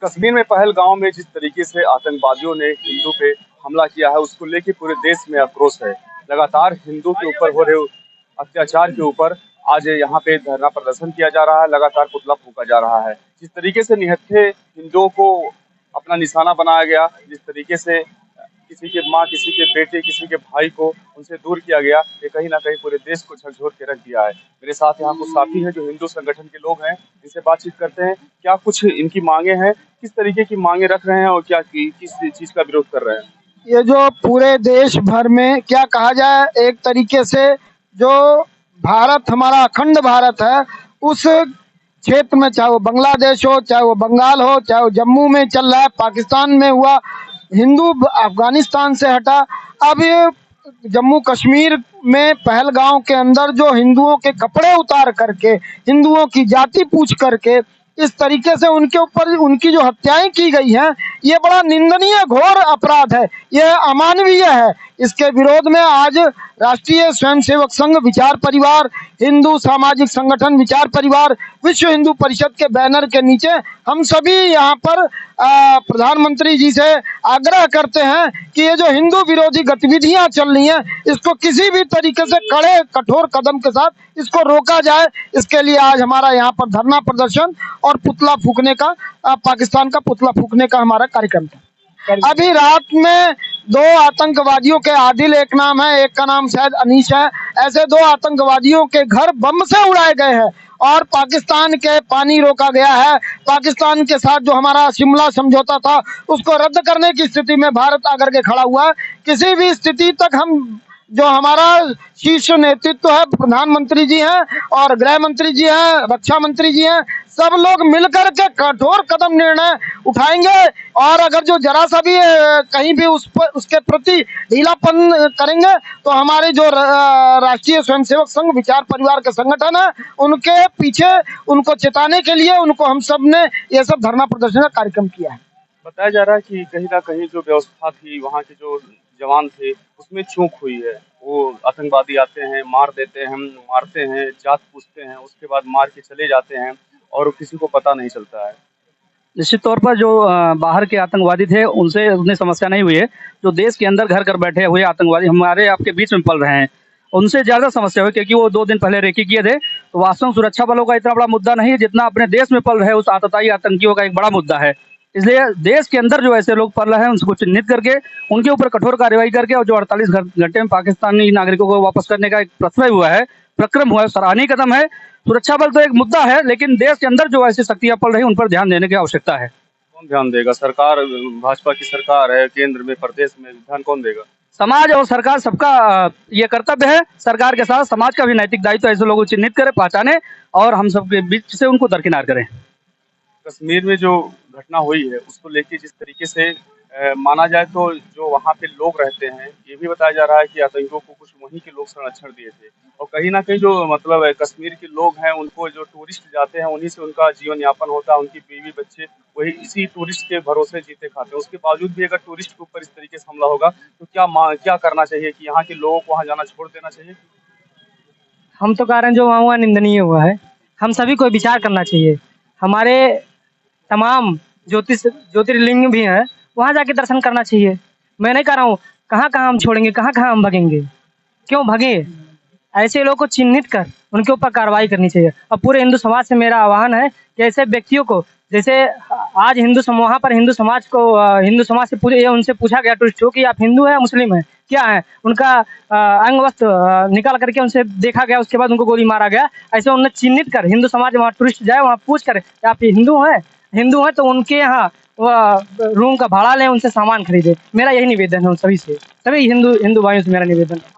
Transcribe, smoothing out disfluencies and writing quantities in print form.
कश्मीर में पहलगाम में जिस तरीके से आतंकवादियों ने हिंदू पे हमला किया है, उसको लेके पूरे देश में आक्रोश है। लगातार हिंदू के ऊपर हो रहे अत्याचार के ऊपर आज यहाँ पे धरना प्रदर्शन किया जा रहा है, लगातार पुतला फूंका जा रहा है। जिस तरीके से निहत्थे हिंदुओं को अपना निशाना बनाया गया, जिस तरीके से किसी के माँ, किसी के बेटे, किसी के भाई को उनसे दूर किया गया, ये कहीं ना कहीं पूरे देश को झकझोर के रख दिया है। मेरे साथ यहाँ कुछ साथी हैं जो हिंदू संगठन के लोग हैं, इनसे बातचीत करते हैं। क्या कुछ इनकी मांगे हैं, किस तरीके की मांगे रख रहे हैं और क्या किस चीज का विरोध कर रहे हैं? ये जो पूरे देश भर में क्या कहा जाए, एक तरीके से जो भारत हमारा अखंड भारत है, उस क्षेत्र में चाहे वो बांग्लादेश हो, चाहे वो बंगाल हो, चाहे वो जम्मू में चल रहा है, पाकिस्तान में हुआ, हिंदू अफगानिस्तान से हटा, अब ये जम्मू कश्मीर में पहलगांव के अंदर जो हिंदुओं के कपड़े उतार करके, हिंदुओं की जाति पूछ करके इस तरीके से उनके ऊपर उनकी जो हत्याएं की गई हैं, ये बड़ा निंदनीय घोर अपराध है, यह अमानवीय है। इसके विरोध में आज राष्ट्रीय स्वयंसेवक संघ विचार परिवार, हिंदू सामाजिक संगठन विचार परिवार, विश्व हिंदू परिषद के बैनर के नीचे हम सभी यहाँ पर प्रधानमंत्री जी से आग्रह करते हैं कि ये जो हिंदू विरोधी गतिविधियां चल रही हैं, इसको किसी भी तरीके से कड़े कठोर कदम के साथ इसको रोका जाए। इसके लिए आज हमारा यहाँ पर धरना प्रदर्शन और पुतला फूंकने का, पाकिस्तान का पुतला फूंकने का हमारा कार्यक्रम था। अभी रात में 2 आतंकवादियों के, आदिल एक नाम है, एक का नाम शायद अनीश है, ऐसे 2 आतंकवादियों के घर बम से उड़ाए गए हैं और पाकिस्तान के पानी रोका गया है। पाकिस्तान के साथ जो हमारा शिमला समझौता था, उसको रद्द करने की स्थिति में भारत आकर के खड़ा हुआ है। किसी भी स्थिति तक हम, जो हमारा शीर्ष नेतृत्व है, प्रधानमंत्री जी हैं और गृह मंत्री जी हैं, रक्षा मंत्री जी हैं, सब लोग मिलकर के कठोर कदम निर्णय उठाएंगे और अगर जो जरा सा भी कहीं भी उसके प्रति ढीलापन करेंगे तो हमारे जो राष्ट्रीय स्वयंसेवक संघ विचार परिवार के संगठन है, उनके पीछे उनको चेताने के लिए उनको हम सब ने ये सब धरना प्रदर्शन का कार्यक्रम किया है। बताया जा रहा है कि कहीं ना कहीं जो व्यवस्था थी, वहाँ के जो जवान थे, उसमें चूक हुई है। वो आतंकवादी आते हैं, मार देते हैं, मारते हैं, जात पूछते हैं, उसके बाद मार के चले जाते हैं और किसी को पता नहीं चलता है। निश्चित तौर पर जो बाहर के आतंकवादी थे, उनसे उतनी समस्या नहीं हुई है। जो देश के अंदर घर कर बैठे हुए आतंकवादी हमारे आपके बीच में पल रहे हैं, उनसे ज़्यादा समस्या हुई, क्योंकि वो 2 दिन पहले रेकी किए थे। तो वास्तव में सुरक्षा बलों का इतना बड़ा मुद्दा नहीं है जितना अपने देश में पल रहे उस आतताई आतंकियों का एक बड़ा मुद्दा है। इसलिए देश के अंदर जो ऐसे लोग पल रहे हैं, उनको चिन्हित करके उनके ऊपर कठोर कार्रवाई करके, और जो 48 घंटे में पाकिस्तानी नागरिकों को वापस करने का एक प्रक्रम हुआ है, सराहनीय कदम है। सुरक्षा बल तो एक मुद्दा है, लेकिन देश के अंदर जो ऐसी शक्तियां पल रही, उन पर ध्यान देने की आवश्यकता है। कौन ध्यान देगा? सरकार, भाजपा की सरकार है केंद्र में, प्रदेश में, ध्यान कौन देगा? समाज और सरकार सबका ये कर्तव्य है। सरकार के साथ समाज का भी नैतिक दायित्व ऐसे लोगों को चिन्हित करे, पहचाने और हम सबके बीच से उनको दरकिनार करें। कश्मीर में जो घटना हुई है, उसको लेके जिस तरीके से माना जाए तो जो वहाँ पे लोग रहते हैं, ये भी बताया जा रहा है कि आतंकियों को कुछ वहीं के लोग संरक्षण दिए थे और कहीं ना कहीं जो मतलब कश्मीर के लोग हैं, उनको जो टूरिस्ट जाते हैं, उन्हीं से उनका जीवन यापन होता है, उनकी बीवी बच्चे वही इसी टूरिस्ट के भरोसे जीते खाते हैं। उसके बावजूद भी अगर टूरिस्ट के ऊपर इस तरीके से हमला होगा तो क्या करना चाहिए? कि यहाँ के लोगों को वहाँ जाना छोड़ देना चाहिए? हम तो कह रहे हैं जो वहाँ हुआ निंदनीय हुआ है, हम सभी को विचार करना चाहिए। हमारे तमाम ज्योतिर्लिंग भी हैं, वहाँ जाके दर्शन करना चाहिए। मैं नहीं कह रहा हूँ कहाँ कहाँ हम छोड़ेंगे, कहाँ कहाँ हम भगेंगे, क्यों भगे? ऐसे लोगों को चिन्हित कर उनके ऊपर कार्रवाई करनी चाहिए। और पूरे हिंदू समाज से मेरा आह्वान है कि ऐसे व्यक्तियों को, जैसे आज वहाँ पर हिंदू समाज से उनसे पूछा गया टूरिस्ट को कि आप हिंदू हैं मुस्लिम हैं, क्या है? उनका अंग वस्त्र निकाल करके उनसे देखा गया, उसके बाद उनको गोली मारा गया। ऐसे उन्हें चिन्हित कर हिंदू समाज वहाँ टूरिस्ट जाए, वहाँ पूछ कर आप हिंदू हैं तो उनके यहाँ रूम का भाड़ा लें, उनसे सामान खरीदे। मेरा यही निवेदन है उन सभी से, सभी हिंदू भाइयों से मेरा निवेदन है।